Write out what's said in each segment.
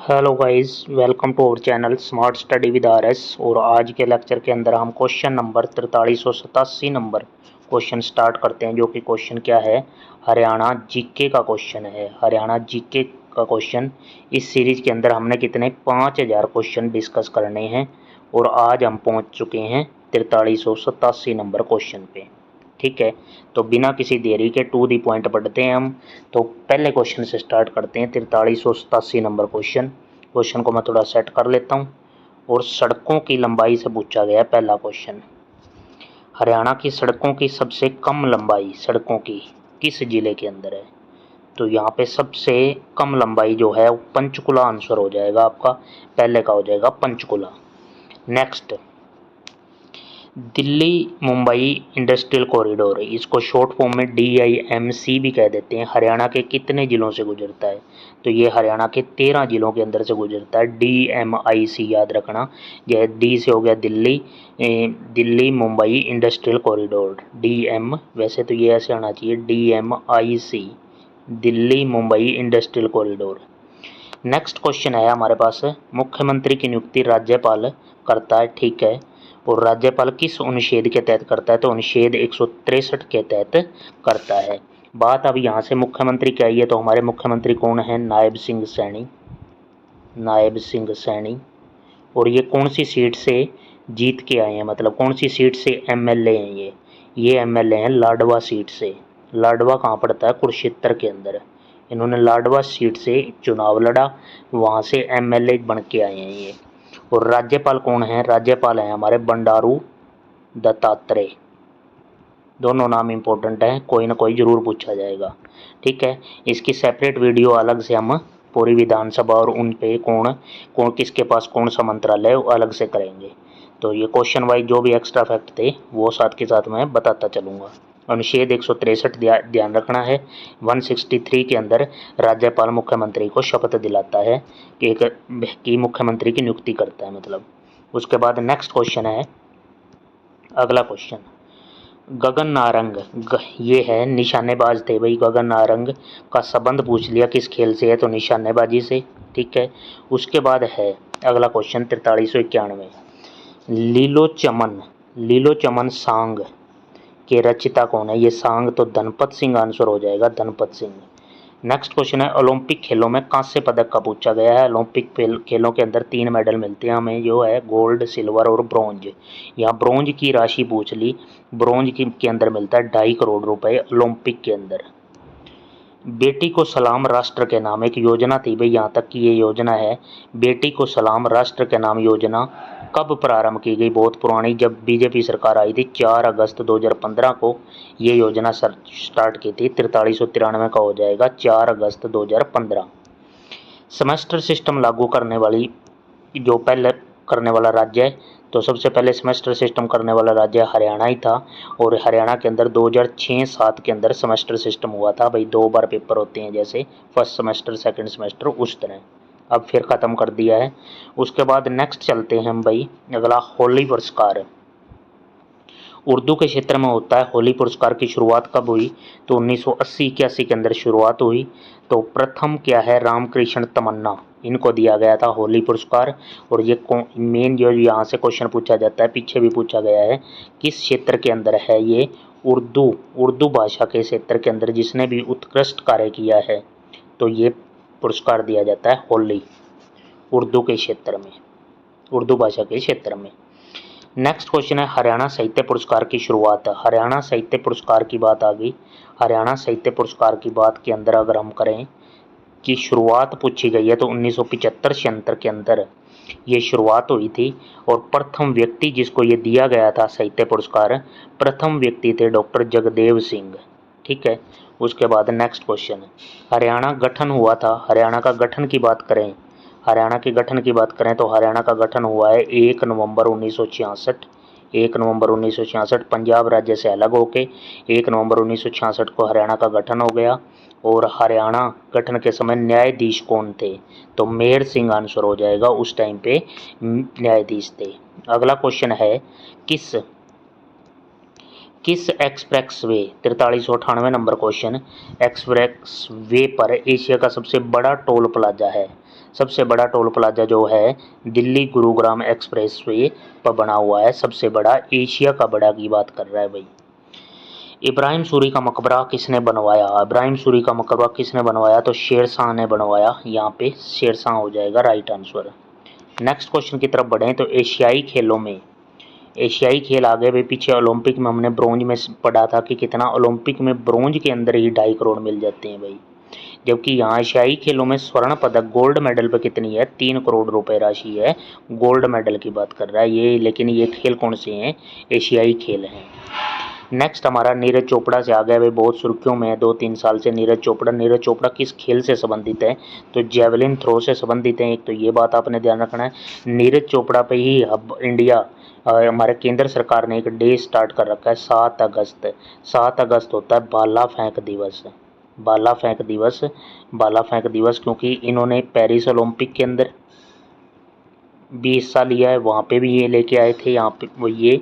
Hello guys, welcome to our channel smart study with RS. और आज के lecture के अंदर हम question number 4387 number question start करते हैं, जो कि क्वेश्चन क्या है, हरियाणा जीके का क्वेश्चन है। हरियाणा जीके का क्वेश्चन इस सीरीज के अंदर हमने कितने 5000 क्वेश्चन डिस्कस करने हैं और आज हम पहुंच चुके हैं 4387 नंबर क्वेश्चन पे। ठीक है, तो बिना किसी देरी के टू दी पॉइंट पढ़ते हैं हम। तो पहले क्वेश्चन से स्टार्ट करते हैं। 4387 नंबर क्वेश्चन को मैं थोड़ा सेट कर लेता हूं। और सड़कों की लंबाई से पूछा गया पहला क्वेश्चन। हरियाणा की सड़कों की सबसे कम लंबाई सड़कों की किस जिले के अंदर है? तो यहाँ पे सबसे कम लंबाई जो है वो पंचकुला आंसर हो जाएगा आपका। पहले का हो जाएगा Panchkula. Next, Delhi Mumbai industrial corridor, इसको शॉर्ट फॉर्म में DIMC भी कह देते हैं, हरियाणा के कितने ज़िलों से गुजरता है? तो ये हरियाणा के 13 ज़िलों के अंदर से गुजरता है। DMIC याद रखना। यह डी से हो गया Delhi, Delhi Mumbai industrial corridor DM, वैसे तो ये ऐसे आना चाहिए DMIC, Delhi Mumbai industrial corridor. Next question है हमारे पास, मुख्यमंत्री की नियुक्ति राज्यपाल करता है, ठीक है। और राज्यपाल किस अनुच्छेद के तहत करता है? तो अनुच्छेद 163 के तहत करता है। बात अब यहाँ से मुख्यमंत्री की आई है, तो हमारे मुख्यमंत्री कौन है? नायब सिंह सैनी, नायब सिंह सैनी। और ये कौन सी सीट से जीत के आए हैं, मतलब कौन सी सीट से MLA हैं ये MLA हैं लाडवा सीट से। लाडवा कहाँ पड़ता है? कुरुक्षेत्र के अंदर। इन्होंने लाडवा सीट से चुनाव लड़ा, वहाँ से MLA बन के आए हैं ये। और राज्यपाल कौन है? राज्यपाल हैं हमारे बंडारू दत्तात्रेय। दोनों नाम इम्पोर्टेंट हैं, कोई ना कोई जरूर पूछा जाएगा। ठीक है, इसकी सेपरेट वीडियो अलग से हम पूरी विधानसभा और उन पे कौन कौन किसके पास कौन सा मंत्रालय वो अलग से करेंगे। तो ये क्वेश्चन वाइज जो भी एक्स्ट्रा फैक्ट थे वो साथ के साथ मैं बताता चलूँगा। अनुच्छेद 163 ध्यान रखना है। 163 के अंदर राज्यपाल मुख्यमंत्री को शपथ दिलाता है कि मुख्यमंत्री की नियुक्ति करता है, मतलब। उसके बाद नेक्स्ट क्वेश्चन है, अगला क्वेश्चन, गगन नारंग, ये है निशानेबाज थे भाई। गगन नारंग का संबंध पूछ लिया किस खेल से है? तो निशानेबाजी से। ठीक है, उसके बाद है अगला क्वेश्चन 4391, लीलो चमन, लीलो चमन सांग के रचिता कौन है? ये सांग तो धनपत सिंह आंसर हो जाएगा, धनपत सिंह। नेक्स्ट क्वेश्चन है, ओलंपिक खेलों में कांस्य पदक का पूछा गया है। ओलंपिक खेलों के अंदर 3 मेडल मिलते हैं हमें, जो है गोल्ड, सिल्वर और ब्रॉन्ज। यहाँ ब्रॉन्ज की राशि पूछ ली, ब्रॉन्ज के अंदर मिलता है 2.5 करोड़ रुपए ओलंपिक के अंदर। बेटी को सलाम राष्ट्र के नाम, एक योजना थी भाई, यहाँ तक कि ये योजना है, बेटी को सलाम राष्ट्र के नाम योजना कब प्रारंभ की गई? बहुत पुरानी, जब बीजेपी सरकार आई थी 4 अगस्त 2015 को ये योजना स्टार्ट की थी। 4393 का हो जाएगा 4 अगस्त 2015। सेमेस्टर सिस्टम लागू करने वाली जो पहले करने वाला राज्य है, तो सबसे पहले सेमेस्टर सिस्टम करने वाला राज्य हरियाणा ही था। और हरियाणा के अंदर 2006-07 के अंदर सेमेस्टर सिस्टम हुआ था भाई। 2 बार पेपर होते हैं, जैसे फर्स्ट सेमेस्टर, सेकंड सेमेस्टर, उस तरह। अब फिर ख़त्म कर दिया है। उसके बाद नेक्स्ट चलते हैं हम भाई, अगला हॉली पुरस्कार। उर्दू के क्षेत्र में होता है। हॉली पुरस्कार की शुरुआत कब हुई? तो 1980-81 के अंदर शुरुआत हुई। तो प्रथम क्या है? रामकृष्ण तमन्ना, इनको दिया गया था हॉली पुरस्कार। और ये मेन जो यहाँ से क्वेश्चन पूछा जाता है, पीछे भी पूछा गया है, किस क्षेत्र के अंदर है ये? उर्दू भाषा के क्षेत्र के अंदर जिसने भी उत्कृष्ट कार्य किया है, तो ये पुरस्कार दिया जाता है हॉली, उर्दू के क्षेत्र में, उर्दू भाषा के क्षेत्र में। नेक्स्ट क्वेश्चन है, हरियाणा साहित्य पुरस्कार की शुरुआत। हरियाणा साहित्य पुरस्कार की बात आ गई। हरियाणा साहित्य पुरस्कार की बात के अंदर अगर हम करें कि शुरुआत पूछी गई है, तो 1975-76 के अंदर ये शुरुआत हुई थी। और प्रथम व्यक्ति जिसको ये दिया गया था साहित्य पुरस्कार, प्रथम व्यक्ति थे डॉक्टर जगदेव सिंह। ठीक है, उसके बाद नेक्स्ट क्वेश्चन, हरियाणा गठन हुआ था। हरियाणा का गठन की बात करें, हरियाणा के गठन की बात करें तो हरियाणा का गठन हुआ है 1 नवंबर 1966। 1 नवंबर 1966 पंजाब राज्य से अलग होके 1 नवंबर 1966 को हरियाणा का गठन हो गया। और हरियाणा गठन के समय न्यायाधीश कौन थे? तो मेहर सिंह आंसर हो जाएगा, उस टाइम पे न्यायाधीश थे। अगला क्वेश्चन है, किस express way, 4398 number question, express way पर एशिया का सबसे बड़ा टोल प्लाजा है? सबसे बड़ा टोल प्लाजा जो है दिल्ली गुरुग्राम एक्सप्रेसवे पर बना हुआ है, सबसे बड़ा, एशिया का बड़ा की बात कर रहा है भाई। इब्राहिम सूरी का मकबरा किसने बनवाया? इब्राहिम सूरी का मकबरा किसने बनवाया? तो शेर शाह ने बनवाया। यहाँ पे शेर शाह हो जाएगा राइट आंसर। नेक्स्ट क्वेश्चन की तरफ बढ़ें तो एशियाई खेलों में, एशियाई खेल आ गए भाई पीछे। ओलंपिक में हमने ब्रोंज में पढ़ा था कि कितना, ओलंपिक में ब्रोंज के अंदर ही 2.5 करोड़ मिल जाते हैं भाई। जबकि यहाँ एशियाई खेलों में स्वर्ण पदक गोल्ड मेडल पे कितनी है? 3 करोड़ रुपए राशि है, गोल्ड मेडल की बात कर रहा है ये। लेकिन ये खेल कौन से हैं? एशियाई खेल हैं। नेक्स्ट हमारा नीरज चोपड़ा से आ गया भाई, बहुत सुर्खियों में है 2-3 साल से नीरज चोपड़ा। नीरज चोपड़ा किस खेल से संबंधित है? तो जेवलिन थ्रो से संबंधित है। एक तो ये बात आपने ध्यान रखना है। नीरज चोपड़ा पे ही हब इंडिया, हमारे केंद्र सरकार ने एक डे स्टार्ट कर रखा है 7 अगस्त। 7 अगस्त होता है भाला फेंक दिवस। भाला फेंक दिवस, भाला फेंक दिवस, क्योंकि इन्होंने पेरिस ओलंपिक के अंदर भी हिस्सा लिया है, वहाँ पे भी ये लेके आए थे यहाँ पे वो ये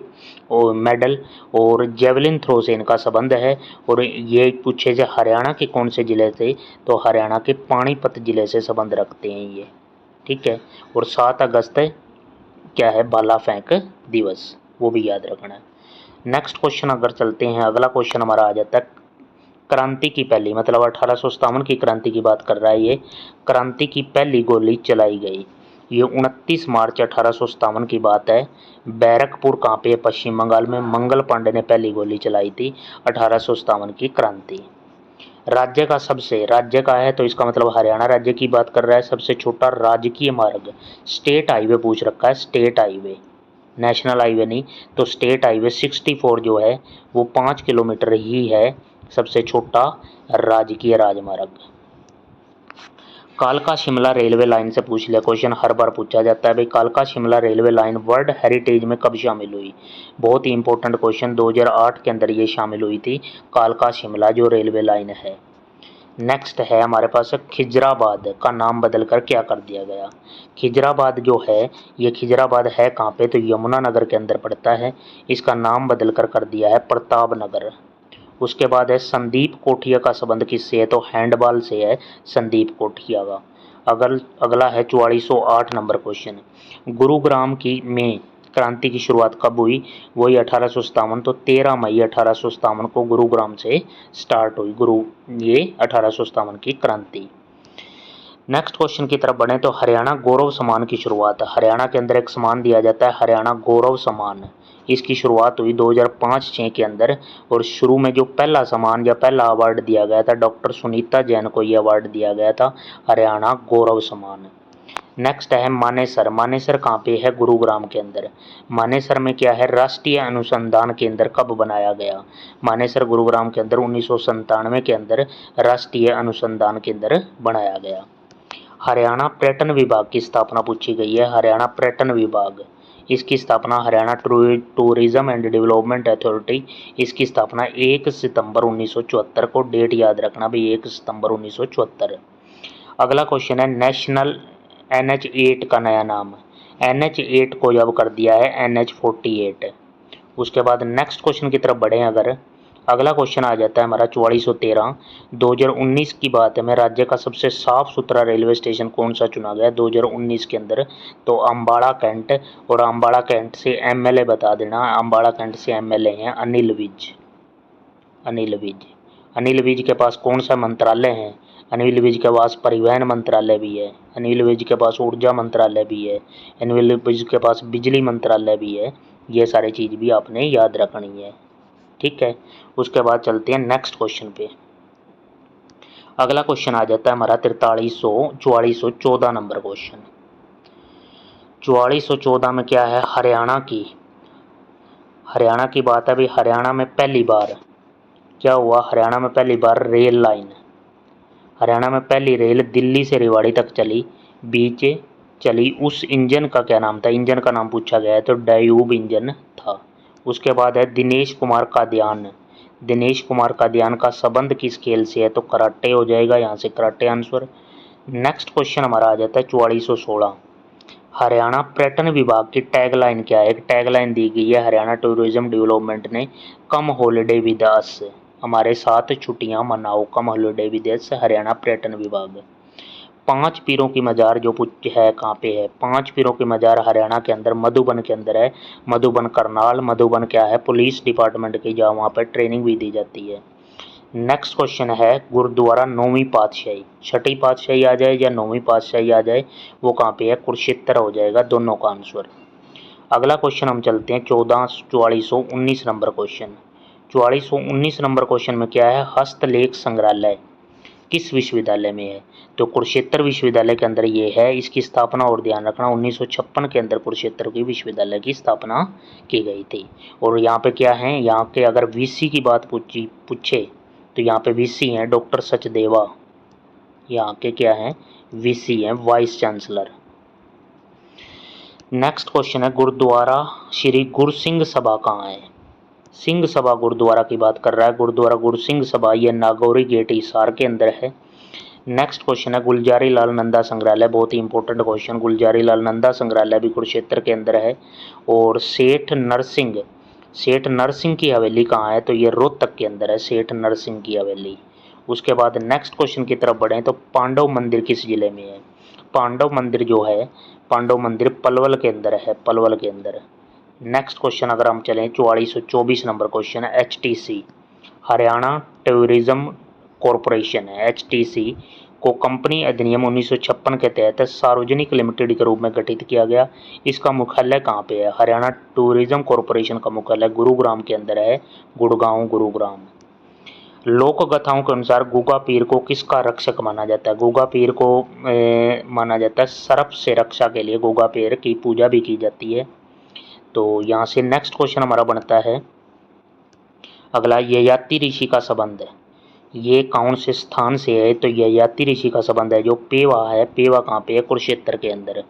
और मेडल। और जेवलिन थ्रो से इनका संबंध है। और ये पूछे से हरियाणा के कौन से ज़िले से, तो हरियाणा के पानीपत ज़िले से संबंध रखते हैं ये, ठीक है। और 7 अगस्त क्या है? भाला फेंक दिवस, वो भी याद रखना है। नेक्स्ट क्वेश्चन अगर चलते हैं, अगला क्वेश्चन हमारा आ जाता है क्रांति की पहली, मतलब 1857 की क्रांति की बात कर रहा है ये। क्रांति की पहली गोली चलाई गई, ये 29 मार्च 1857 की बात है। बैरकपुर कहाँ पे? पश्चिम बंगाल में। मंगल पांडे ने पहली गोली चलाई थी 1857 की क्रांति। राज्य का सबसे, राज्य का है तो इसका मतलब हरियाणा राज्य की बात कर रहा है। सबसे छोटा राजकीय मार्ग, स्टेट हाईवे पूछ रखा है, स्टेट हाईवे, नेशनल हाईवे नहीं। तो स्टेट हाईवे 64 जो है वो 5 किलोमीटर ही है, सबसे छोटा राजकीय राजमार्ग। कालका शिमला रेलवे लाइन से पूछ लिया क्वेश्चन, हर बार पूछा जाता है भाई। कालका Shimla railway line world heritage में कब शामिल हुई? बहुत ही इंपॉर्टेंट क्वेश्चन, 2008 के अंदर ये शामिल हुई थी, कालका शिमला जो रेलवे लाइन है। नेक्स्ट है हमारे पास खिजराबाद का नाम बदलकर क्या कर दिया गया? खिजराबाद जो है ये खिजराबाद है कहाँ पे? तो यमुना नगर के अंदर पड़ता है। इसका नाम बदलकर कर दिया है प्रताप नगर। उसके बाद है संदीप कोठिया का संबंध किससे है? तो हैंडबॉल से है संदीप कोठिया का। अगला है 4408 नंबर क्वेश्चन, गुरुग्राम की में क्रांति की शुरुआत कब हुई? वही 1857, तो 13 मई 1857 को गुरुग्राम से स्टार्ट हुई ये 1857 की क्रांति। नेक्स्ट क्वेश्चन की तरफ बढ़े तो हरियाणा गौरव सम्मान की शुरुआत, हरियाणा के अंदर एक सम्मान दिया जाता है हरियाणा गौरव सम्मान। इसकी शुरुआत हुई 2005-06 के अंदर। और शुरू में जो पहला सम्मान या पहला अवार्ड दिया गया था, डॉक्टर सुनीता जैन को ये अवार्ड दिया गया था, हरियाणा गौरव सम्मान। नेक्स्ट है मानेसर, मानेसर कहाँ पे है? गुरुग्राम के अंदर। मानेसर में क्या है? राष्ट्रीय अनुसंधान केंद्र कब बनाया गया? मानेसर गुरुग्राम के अंदर 1997 के अंदर राष्ट्रीय अनुसंधान केंद्र बनाया गया। हरियाणा पर्यटन विभाग की स्थापना पूछी गई है, हरियाणा पर्यटन विभाग, इसकी स्थापना Haryana tourism and development authority, इसकी स्थापना 1 सितंबर 1974 को, डेट याद रखना भाई 1 सितंबर 1974। अगला क्वेश्चन है नेशनल NH8 का नया नाम, NH8 को जब कर दिया है NH48। उसके बाद नेक्स्ट क्वेश्चन की तरफ बढ़े अगर, अगला क्वेश्चन आ जाता है हमारा 4413, 2019 की बात है, मैं राज्य का सबसे साफ सुथरा रेलवे स्टेशन कौन सा चुना गया 2019 के अंदर? तो अम्बाड़ा कैंट। और अम्बाड़ा कैंट से MLA बता देना, अम्बाड़ा कैंट से MLA हैं अनिल विज। अनिल विज, अनिल विज के पास कौन सा मंत्रालय है? अनिल विज के पास परिवहन मंत्रालय भी है, अनिल विज के पास ऊर्जा मंत्रालय भी है, अनिल विज के पास बिजली मंत्रालय भी है। ये सारी चीज़ भी आपने याद रखनी है, ठीक है। उसके बाद चलते हैं नेक्स्ट क्वेश्चन पे। अगला क्वेश्चन आ जाता है हमारा 4414 नंबर क्वेश्चन। 4414 में क्या है? हरियाणा की बात है भाई। हरियाणा में पहली बार क्या हुआ? हरियाणा में पहली बार रेल लाइन, हरियाणा में पहली रेल दिल्ली से रेवाड़ी तक चली, बीच चली। उस इंजन का क्या नाम था? इंजन का नाम पूछा गया है तो डायूब इंजन था। उसके बाद है दिनेश कुमार कादियान, दिनेश कुमार कादियान का संबंध किस खेल से है? तो कराटे हो जाएगा, यहाँ से कराटे आंसर। नेक्स्ट क्वेश्चन हमारा आ जाता है 4416, हरियाणा पर्यटन विभाग की टैगलाइन क्या है? एक टैगलाइन दी गई है हरियाणा टूरिज्म डेवलपमेंट ने, कम हॉलीडे विद अस, हमारे साथ छुट्टियां मनाओ, कम हॉलीडे विद अस, हरियाणा पर्यटन विभाग। पांच पीरों की मज़ार जो है कहाँ पे है? पांच पीरों की मज़ार हरियाणा के अंदर मधुबन के अंदर है। मधुबन करनाल, मधुबन क्या है? पुलिस डिपार्टमेंट की, जहाँ वहाँ पर ट्रेनिंग भी दी जाती है। नेक्स्ट क्वेश्चन है गुरुद्वारा नौवीं पातशाही, छठी पातशाही आ जाए या नौवीं पातशाही आ जाए, वो कहाँ पे है? कुरुक्षेत्र हो जाएगा दोनों का आंसर। अगला क्वेश्चन हम चलते हैं 4419 नंबर क्वेश्चन। 4419 नंबर क्वेश्चन में क्या है? हस्तलेख संग्रहालय किस विश्वविद्यालय में है? तो कुरुक्षेत्र विश्वविद्यालय के अंदर ये है। इसकी स्थापना, और ध्यान रखना, 1956 के अंदर कुरुक्षेत्र की विश्वविद्यालय की स्थापना की गई थी। और यहाँ पे क्या है? यहाँ के अगर वीसी की बात पूछे तो यहाँ पे वीसी हैं डॉक्टर सचदेवा, यहाँ के क्या हैं? वीसी हैं, वाइस चांसलर। नेक्स्ट क्वेश्चन है गुरुद्वारा श्री गुरु सिंह सभा कहाँ है? सिंह सभा गुरुद्वारा की बात कर रहा है। गुरुद्वारा गुरु सिंह सभा ये नागौरी गेट हिसार के अंदर है। नेक्स्ट क्वेश्चन है गुलजारी लाल नंदा संग्रहालय, बहुत ही इंपॉर्टेंट क्वेश्चन। गुलजारी लाल नंदा संग्रहालय भी कुरुक्षेत्र के अंदर है। और सेठ नरसिंह की हवेली कहाँ है? तो ये रोहतक के अंदर है, सेठ नरसिंह की हवेली। उसके बाद नेक्स्ट क्वेश्चन की तरफ बढ़ें तो पांडव मंदिर किस जिले में है? पांडव मंदिर जो है, पांडव मंदिर पलवल के अंदर है, पलवल के अंदर। नेक्स्ट क्वेश्चन अगर हम चलें 4424 नंबर क्वेश्चन है एचटीसी, हरियाणा टूरिज्म कॉरपोरेशन है। एचटीसी को कंपनी अधिनियम 1956 के तहत सार्वजनिक लिमिटेड के रूप में गठित किया गया। इसका मुख्यालय कहाँ पे है? हरियाणा टूरिज्म कॉरपोरेशन का मुख्यालय गुरुग्राम के अंदर है, गुड़गांव, गुरुग्राम। लोक कथाओं के अनुसार गुगा पीर को किसका रक्षक माना जाता है? गुगा पीर को माना जाता है सर्प से रक्षा के लिए गुगा पीर की पूजा भी की जाती है। तो यहाँ से नेक्स्ट क्वेश्चन हमारा बनता है अगला, ययाति ऋषि का संबंध है, ये कौन से स्थान से है? तो ययाति ऋषि का संबंध है जो पेवा है। पेवा कहाँ पे है? कुरुक्षेत्र के अंदर।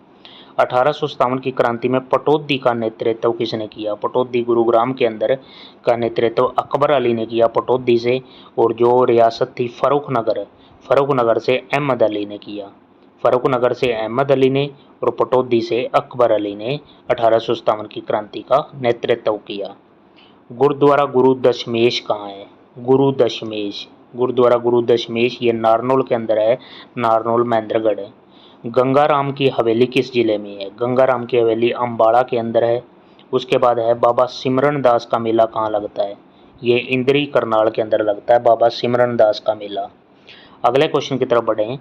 1857 की क्रांति में पटौदी का नेतृत्व किसने किया? पटौदी गुरुग्राम के अंदर का नेतृत्व अकबर अली ने किया पटौदी से। और जो रियासत थी फर्रुखनगर से अहमद अली ने किया। फर्रुखनगर से अहमद अली ने और पटौदी से अकबर अली ने 1857 की क्रांति का नेतृत्व किया। गुरुद्वारा गुरु दशमेश कहाँ है? गुरुद्वारा गुरु दशमेश ये नारनौल के अंदर है, नारनौल महेंद्रगढ़ है। गंगाराम की हवेली किस जिले में है? गंगाराम की हवेली अम्बाड़ा के अंदर है। उसके बाद है बाबा सिमरन दास का मेला कहाँ लगता है? ये इंद्री करनाल के अंदर लगता है, बाबा सिमरन दास का मेला। अगले क्वेश्चन की तरफ बढ़ें।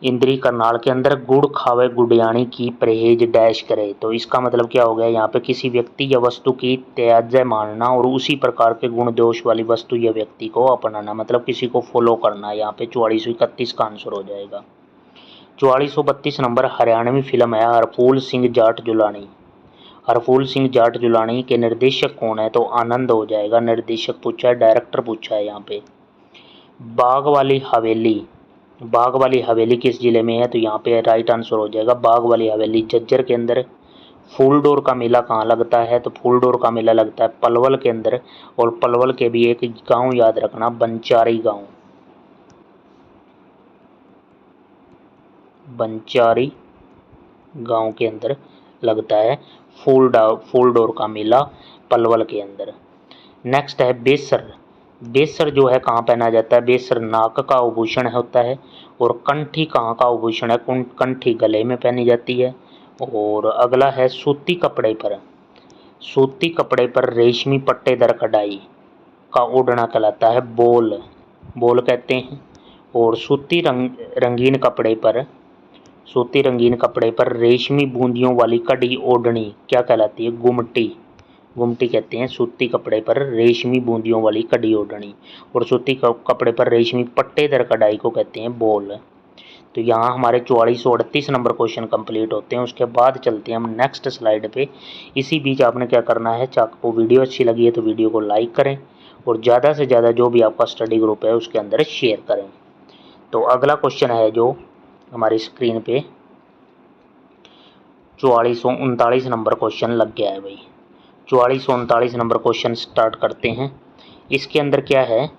इंद्री करनाल के अंदर गुड़ खावे गुड़ियानी की परहेज डैश करे, तो इसका मतलब क्या हो गया? यहाँ पे किसी व्यक्ति या वस्तु की त्याज्य मानना और उसी प्रकार के गुण दोष वाली वस्तु या व्यक्ति को अपनाना, मतलब किसी को फॉलो करना। यहाँ पे 4431 का आंसर हो जाएगा। 4432 नंबर हरियाणवी फिल्म है हरफूल सिंह जाट जुलानी। हरफूल सिंह जाट जुलानी के निर्देशक कौन है? तो आनंद हो जाएगा। निर्देशक पूछा है, डायरेक्टर पूछा है यहाँ पे। बाग वाली हवेली किस जिले में है? तो यहाँ पे राइट आंसर हो जाएगा बाग वाली हवेली झज्जर के अंदर। फूलडोर का मेला कहाँ लगता है? तो फूलडोर का मेला लगता है पलवल के अंदर। और पलवल के भी एक गांव याद रखना, बंचारी गांव के अंदर लगता है फूलडोर का मेला, पलवल के अंदर। नेक्स्ट है बेसर जो है कहाँ पहना जाता है? बेसर नाक का आभूषण होता है। और कंठी कहाँ का आभूषण है? कंठी गले में पहनी जाती है। और अगला है सूती कपड़े पर रेशमी पट्टेदार कढ़ाई का ओढ़ना कहलाता है बोल कहते हैं। और सूती रंगीन कपड़े पर रेशमी बूंदियों वाली कड़ी ओढ़नी क्या कहलाती है? गुमटी कहते हैं सूती कपड़े पर रेशमी बूंदियों वाली कड़ी ओढ़नी। और सूती कपड़े पर रेशमी पट्टेदार कढ़ाई को कहते हैं बोल। तो यहाँ हमारे 4438 नंबर क्वेश्चन कंप्लीट होते हैं। उसके बाद चलते हैं हम नेक्स्ट स्लाइड पे। इसी बीच आपने क्या करना है, आपको वीडियो अच्छी लगी है तो वीडियो को लाइक करें और ज़्यादा से ज़्यादा जो भी आपका स्टडी ग्रुप है उसके अंदर शेयर करें। तो अगला क्वेश्चन है जो हमारी स्क्रीन पे 4439 नंबर क्वेश्चन लग गया है भाई। 4439 नंबर क्वेश्चन स्टार्ट करते हैं। इसके अंदर क्या है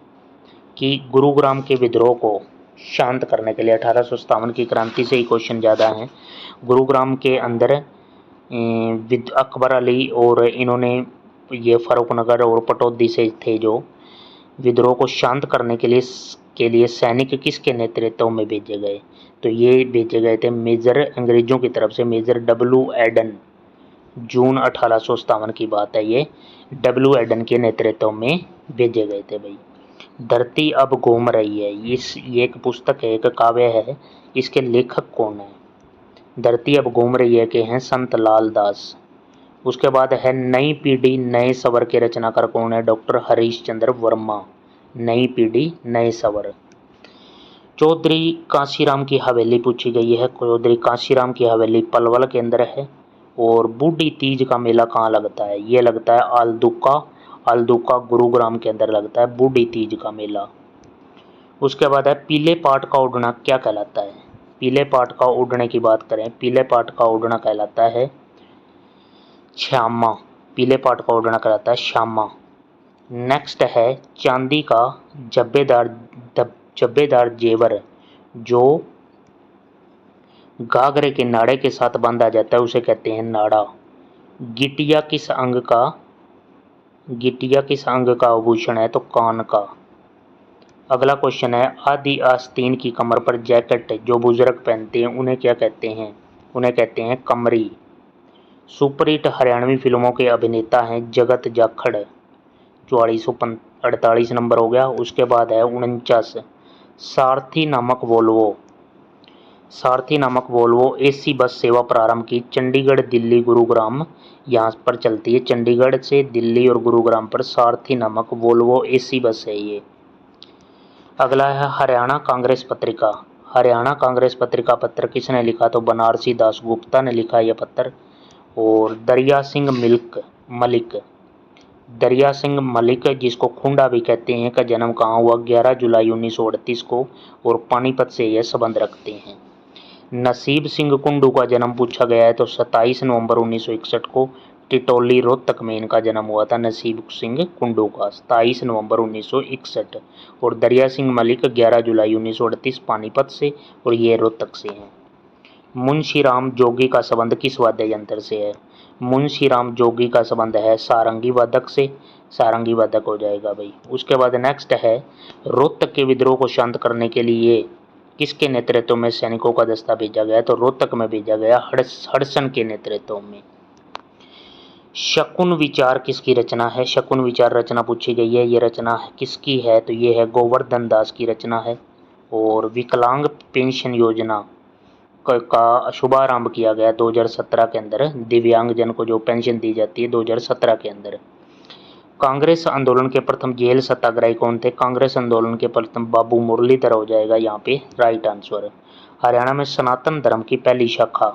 कि गुरुग्राम के विद्रोह को शांत करने के लिए 1857 की क्रांति से ही क्वेश्चन ज़्यादा हैं। गुरुग्राम के अंदर अकबर अली और इन्होंने ये फर्रुखनगर और पटौदी से थे जो विद्रोह को शांत करने के लिए सैनिक किसके नेतृत्व में भेजे गए? तो ये भेजे गए थे मेजर अंग्रेजों की तरफ से, मेजर डब्ल्यू एडन। जून 1857 की बात है, ये डब्ल्यू एडन के नेतृत्व में भेजे गए थे भाई। धरती अब घूम रही है, ये एक पुस्तक है, एक काव्य है, इसके लेखक कौन है? धरती अब घूम रही है के हैं संत लाल दास। उसके बाद है नई पीढ़ी नए सवर के रचनाकार कौन है? डॉक्टर हरीश चंद्र वर्मा। नई पीढ़ी नए सवर। चौधरी कांशीराम की हवेली पूछी गई है। चौधरी कांशीराम की हवेली पलवल के अंदर है। और बूढ़ी तीज का मेला कहाँ लगता है? ये लगता है आलदुका गुरुग्राम के अंदर लगता है बूढ़ी तीज का मेला। उसके बाद है पीले पाट का उड़ना क्या कहलाता है? पीले पाट का उड़ने की बात करें, पीले पाट का उड़ना कहलाता है श्यामा। पीले पाट का उड़ना कहलाता है श्यामा। नेक्स्ट है चांदी का जब्बेदार जेवर जो घाघरे के नाड़े के साथ बांधा जाता है उसे कहते हैं नाड़ा। गिटिया किस अंग का आभूषण है? तो कान का। अगला क्वेश्चन है आदि आस्तीन की कमर पर जैकेट जो बुजुर्ग पहनते हैं उन्हें क्या कहते हैं? उन्हें कहते हैं कमरी। सुपरहिट हरियाणवी फिल्मों के अभिनेता हैं जगत जाखड़। 4448 नंबर हो गया। उसके बाद है 49 सारथी नामक वोल्वो एसी बस सेवा प्रारंभ की। चंडीगढ़ दिल्ली गुरुग्राम यहाँ पर चलती है। चंडीगढ़ से दिल्ली और गुरुग्राम पर सारथी नामक वोल्वो एसी बस है ये। अगला है हरियाणा कांग्रेस पत्रिका। हरियाणा कांग्रेस पत्रिका पत्र किसने लिखा? तो बनारसी दास गुप्ता ने लिखा यह पत्र। और दरिया सिंह मलिक जिसको खुंडा भी कहते हैं का जन्म कहाँ हुआ? 11 जुलाई 1938 को। और पानीपत से यह संबंध रखते हैं। नसीब सिंह कुंडू का जन्म पूछा गया है तो 27 नवंबर 1961 को टिटोली रोहतक में इनका जन्म हुआ था। नसीब सिंह कुंडू का 27 नवंबर 1961। और दरिया सिंह मलिक 11 जुलाई 1938 पानीपत से, और ये रोहतक से हैं। मुंशीराम जोगी का संबंध किस वाद्य यंत्र से है? मुंशीराम जोगी का संबंध है सारंगी वादक से। सारंगी वादक हो जाएगा भाई। उसके बाद नेक्स्ट है रोहतक के विद्रोह को शांत करने के लिए किसके नेतृत्व में सैनिकों का दस्ता भेजा गया? तो रोहतक में भेजा गया हडसन के नेतृत्व में। शकुन विचार किसकी रचना है? शकुन विचार रचना पूछी गई है। ये रचना किसकी है? तो ये है गोवर्धन दास की रचना है। और विकलांग पेंशन योजना का शुभारंभ किया गया 2017 के अंदर। दिव्यांगजन को जो पेंशन दी जाती है 2017 के अंदर। कांग्रेस आंदोलन के प्रथम जेल सत्याग्रही कौन थे? कांग्रेस आंदोलन के प्रथम बाबू मुरलीधर हो जाएगा यहाँ पे राइट आंसर। हरियाणा में सनातन धर्म की पहली शाखा।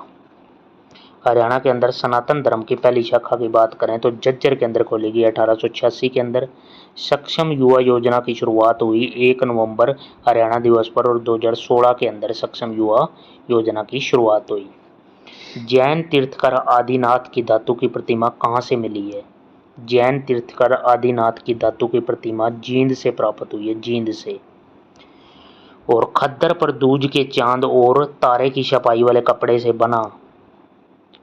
हरियाणा के अंदर सनातन धर्म की पहली शाखा की बात करें तो झज्जर के अंदर खोलेगी 1886 के अंदर। सक्षम युवा योजना की शुरुआत हुई 1 नवंबर हरियाणा दिवस पर। और 2016 के अंदर सक्षम युवा योजना की शुरुआत हुई। जैन तीर्थकर आदिनाथ की धातु की प्रतिमा कहाँ से मिली है? जैन तीर्थकर आदिनाथ की धातु की प्रतिमा जींद से प्राप्त हुई है, जींद से। और खद्दर पर दूज के चांद और तारे की छपाई वाले कपड़े से बना,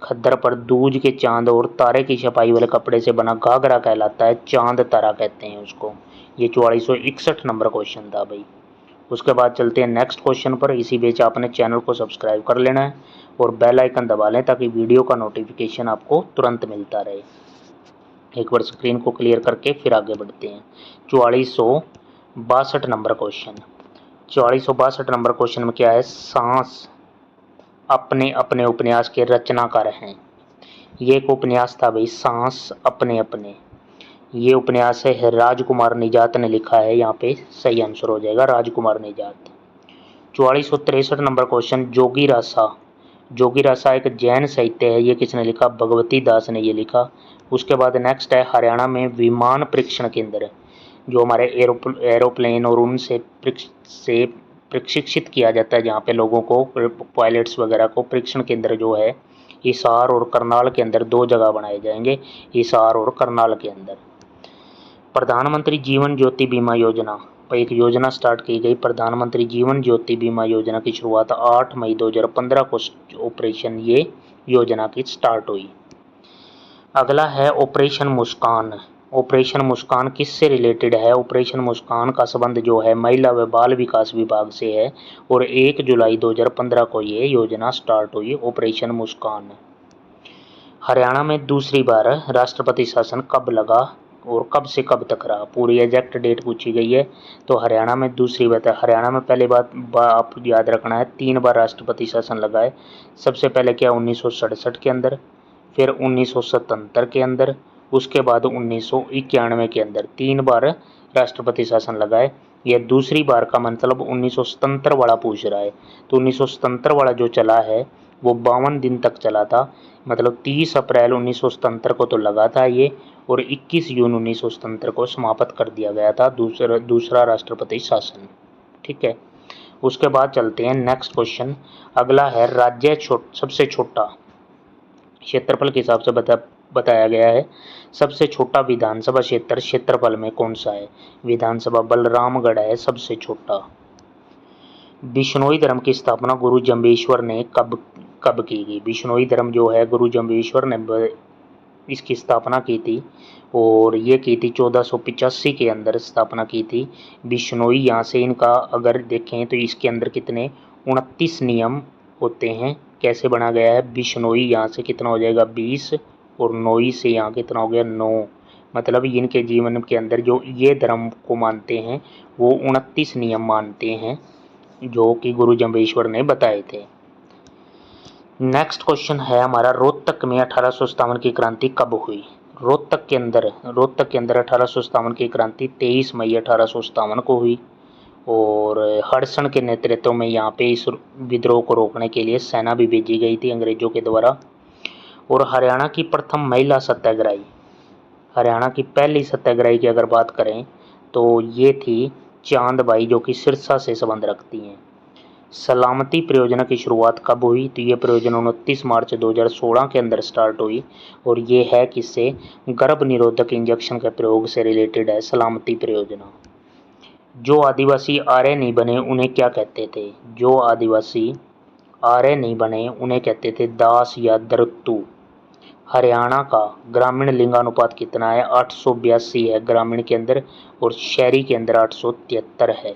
खद्दर पर दूज के चांद और तारे की छपाई वाले कपड़े से बना घाघरा कहलाता है चांद तारा कहते हैं उसको। ये 4461 नंबर क्वेश्चन था भाई। उसके बाद चलते हैं नेक्स्ट क्वेश्चन पर। इसी बीच आपने चैनल को सब्सक्राइब कर लेना है और बेल आइकन दबा लें ताकि वीडियो का नोटिफिकेशन आपको तुरंत मिलता रहे। एक बार स्क्रीन को क्लियर करके फिर आगे बढ़ते हैं। 4462 नंबर क्वेश्चन। 4462 नंबर क्वेश्चन में क्या है? सांस अपने अपने उपन्यास के रचनाकार हैं। ये एक उपन्यास था भाई सांस अपने अपने। ये उपन्यास है राजकुमार निजात ने लिखा है। यहाँ पे सही आंसर हो जाएगा राजकुमार निजात। 4463 नंबर क्वेश्चन जोगी रासा एक जैन साहित्य है। ये किसने लिखा? भगवती दास ने ये लिखा। उसके बाद नेक्स्ट है हरियाणा में विमान परीक्षण केंद्र जो हमारे एरोप्लेन और उनसे प्रशिक्षित किया जाता है, जहाँ पे लोगों को पायलट्स वगैरह को परीक्षण केंद्र जो है हिसार और करनाल के अंदर 2 जगह बनाए जाएंगे, हिसार और करनाल के अंदर। प्रधानमंत्री जीवन ज्योति बीमा योजना एक योजना स्टार्ट की गई। प्रधानमंत्री जीवन ज्योति बीमा योजना की शुरुआत 8 मई 2015 को ऑपरेशन ये योजना की स्टार्ट हुई। अगला है ऑपरेशन मुस्कान। ऑपरेशन मुस्कान किससे रिलेटेड है? ऑपरेशन मुस्कान का संबंध जो है महिला व बाल विकास विभाग से है और 1 जुलाई 2015 को ये योजना स्टार्ट हुई, ऑपरेशन मुस्कान। हरियाणा में दूसरी बार राष्ट्रपति शासन कब लगा और कब से कब तक रहा? पूरी एग्जैक्ट डेट पूछी गई है। तो हरियाणा में दूसरी बात है, हरियाणा में पहली बात आप याद रखना है 3 बार राष्ट्रपति शासन लगा है। सबसे पहले क्या 1967 के अंदर, फिर 1977 के अंदर, उसके बाद 1991 के अंदर 3 बार राष्ट्रपति शासन लगा है। यह दूसरी बार का मतलब 1977 वाला पूछ रहा है। तो 1977 वाला जो चला है वो 52 दिन तक चला था, मतलब 30 अप्रैल 1977 को तो लगा था ये, और 21 जून 1977 को समाप्त कर दिया गया था दूसरा राष्ट्रपति शासन। ठीक है, उसके बाद चलते हैं नेक्स्ट क्वेश्चन। अगला है राज्य सबसे छोटा क्षेत्रफल के हिसाब से बताया गया है। सबसे छोटा विधानसभा क्षेत्रफल में कौन सा है? विधानसभा बलरामगढ़ है सबसे छोटा। बिश्नोई धर्म की स्थापना गुरु जम्बेश्वर ने कब की गई? बिश्नोई धर्म जो है गुरु जम्बेश्वर ने इसकी स्थापना की थी और ये की थी 1485 के अंदर स्थापना की थी बिश्नोई। यहाँ से इनका अगर देखें तो इसके अंदर कितने 29 नियम होते हैं। कैसे बना गया है? बिश्नोई यहाँ से कितना हो जाएगा 20 और नोई से यहाँ कितना हो गया 9, मतलब इनके जीवन के अंदर जो ये धर्म को मानते हैं वो 29 नियम मानते हैं जो कि गुरु जम्बेश्वर ने बताए थे। नेक्स्ट क्वेश्चन है हमारा, रोहतक में 1857 की क्रांति कब हुई? रोहतक के अंदर 1857 की क्रांति 23 मई 1857 को हुई और हडसन के नेतृत्व में यहाँ पे इस विद्रोह को रोकने के लिए सेना भी भेजी गई थी अंग्रेजों के द्वारा। और हरियाणा की प्रथम महिला सत्याग्रही, हरियाणा की पहली सत्याग्रही की अगर बात करें तो ये थी चांदबाई, जो कि सिरसा से संबंध रखती हैं। सलामती परियोजना की शुरुआत कब हुई? तो ये परियोजना 29 मार्च 2016 के अंदर स्टार्ट हुई और ये है किससे? गर्भ निरोधक इंजेक्शन के प्रयोग से रिलेटेड है सलामती परियोजना। जो आदिवासी आर्य नहीं बने उन्हें क्या कहते थे? जो आदिवासी आर्य नहीं बने उन्हें कहते थे दास या दरुत्तु। हरियाणा का ग्रामीण लिंगानुपात कितना है? 882 है ग्रामीण के अंदर और शहरी के अंदर 873 है।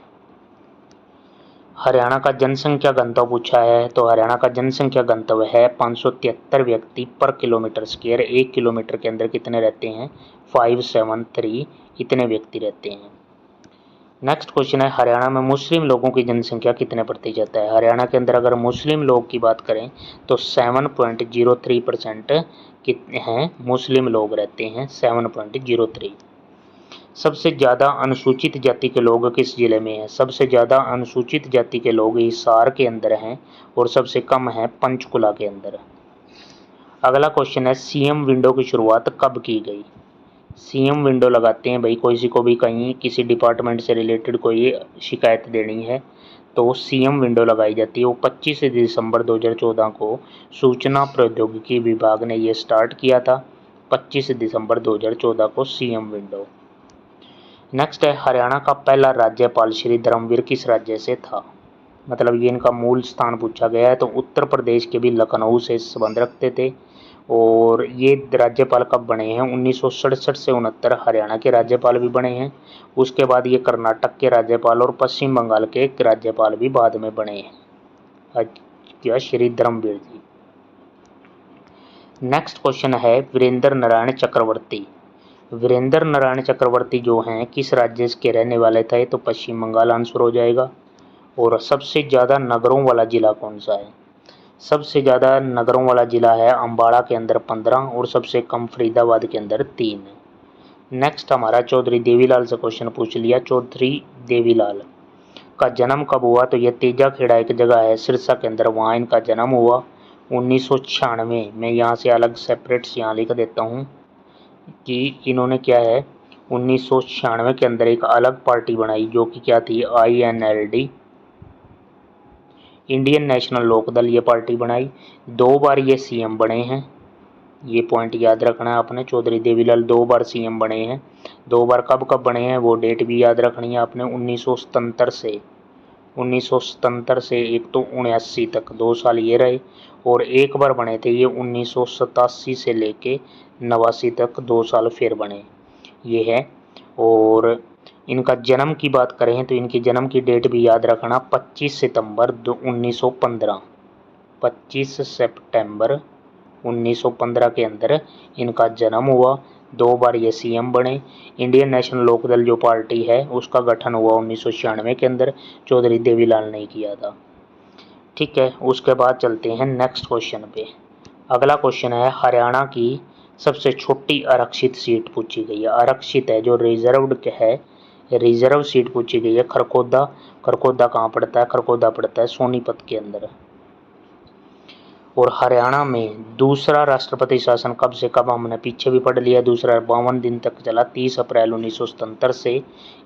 हरियाणा का जनसंख्या घनत्व पूछा है, तो हरियाणा का जनसंख्या घनत्व है 573 व्यक्ति पर किलोमीटर स्क्वायर। 1 किलोमीटर के अंदर कितने रहते हैं? 573 इतने व्यक्ति रहते हैं। नेक्स्ट क्वेश्चन है, हरियाणा में मुस्लिम लोगों की जनसंख्या कितने प्रतिशत है? हरियाणा के अंदर अगर मुस्लिम लोग की बात करें तो 7.03% कितने हैं मुस्लिम लोग रहते हैं, 7.03। सबसे ज़्यादा अनुसूचित जाति के लोग किस जिले में हैं? सबसे ज़्यादा अनुसूचित जाति के लोग हिसार के अंदर हैं और सबसे कम है पंचकुला के अंदर। अगला क्वेश्चन है, सीएम विंडो की शुरुआत कब की गई? सीएम विंडो लगाते हैं भाई, किसी को भी कहीं किसी डिपार्टमेंट से रिलेटेड कोई शिकायत देनी है तो सीएम विंडो लगाई जाती है। वो 25 दिसंबर 2014 को सूचना प्रौद्योगिकी विभाग ने ये स्टार्ट किया था, 25 दिसंबर 2014 को सीएम विंडो। नेक्स्ट है, हरियाणा का पहला राज्यपाल श्री धर्मवीर किस राज्य से था? मतलब ये इनका मूल स्थान पूछा गया है, तो उत्तर प्रदेश के भी लखनऊ से संबंध रखते थे। और ये राज्यपाल कब बने हैं? 1967 से 69 हरियाणा के राज्यपाल भी बने हैं। उसके बाद ये कर्नाटक के राज्यपाल और पश्चिम बंगाल के राज्यपाल भी बाद में बने हैं, क्या श्री धर्मवीर जी। नेक्स्ट क्वेश्चन है, वीरेंद्र नारायण चक्रवर्ती। वीरेंद्र नारायण चक्रवर्ती जो हैं किस राज्य के रहने वाले थे? तो पश्चिम बंगाल आंसर हो जाएगा। और सबसे ज़्यादा नगरों वाला जिला कौन सा है? सबसे ज़्यादा नगरों वाला जिला है अम्बाड़ा के अंदर 15 और सबसे कम फरीदाबाद के अंदर 3। नेक्स्ट हमारा चौधरी देवीलाल से क्वेश्चन पूछ लिया। चौधरी देवीलाल का जन्म कब हुआ? तो यह तेजाखेड़ा एक जगह है सिरसा के अंदर, वहाँ इनका जन्म हुआ 1996 में। यहाँ से अलग सेपरेट यहाँ लिख देता हूँ कि इन्होंने क्या है 1996 के अंदर एक अलग पार्टी बनाई जो कि क्या थी? INLD, इंडियन नेशनल लोकदल, ये पार्टी बनाई। 2 बार ये सीएम बने हैं, ये पॉइंट याद रखना है आपने। चौधरी देवीलाल 2 बार सीएम बने हैं। 2 बार कब कब बने हैं वो डेट भी याद रखनी है आपने। 1977 से एक तो 79 तक 2 साल ये रहे, और एक बार बने थे ये 1987 से लेके 89 तक 2 साल फिर बने। ये है। और इनका जन्म की बात करें तो इनकी जन्म की डेट भी याद रखना 25 सितंबर 1915। 25 सितंबर 1915 के अंदर इनका जन्म हुआ। 2 बार ये सीएम बने। इंडियन नेशनल लोकदल जो पार्टी है उसका गठन हुआ 1996 के अंदर, चौधरी देवीलाल ने किया था। ठीक है, उसके बाद चलते हैं नेक्स्ट क्वेश्चन पे। अगला क्वेश्चन है हरियाणा की सबसे छोटी आरक्षित सीट पूछी गई है। आरक्षित है जो रिजर्व्ड है, रिजर्व सीट पूछी गई है खरखोदा। खरखोदा कहाँ पड़ता है? खरखोदा पड़ता है सोनीपत के अंदर। और हरियाणा में दूसरा राष्ट्रपति शासन कब से कब, हमने पीछे भी पढ़ लिया, दूसरा 52 दिन तक चला, 30 अप्रैल 1977 से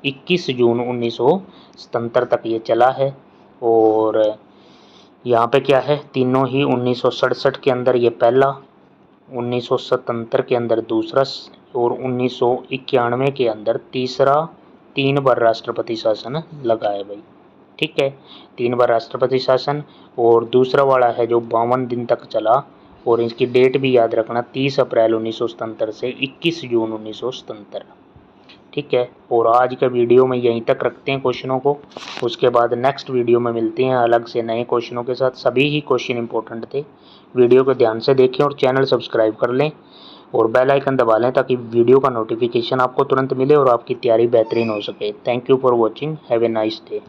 21 जून 1977 तक ये चला है। और यहाँ पे क्या है, तीनों ही 1967 के अंदर ये पहला, 1977 के अंदर दूसरा और 1991 के अंदर तीसरा 3 बार राष्ट्रपति शासन लगा है भाई। ठीक है, 3 बार राष्ट्रपति शासन। और दूसरा वाला है जो 52 दिन तक चला और इसकी डेट भी याद रखना 30 अप्रैल 1977 से 21 जून 1977। ठीक है, और आज का वीडियो में यहीं तक रखते हैं क्वेश्चनों को। उसके बाद नेक्स्ट वीडियो में मिलते हैं अलग से नए क्वेश्चनों के साथ। सभी ही क्वेश्चन इंपॉर्टेंट थे। वीडियो को ध्यान से देखें और चैनल सब्सक्राइब कर लें और बेल आइकन दबा लें ताकि वीडियो का नोटिफिकेशन आपको तुरंत मिले और आपकी तैयारी बेहतरीन हो सके। Thank you for watching, have a nice day.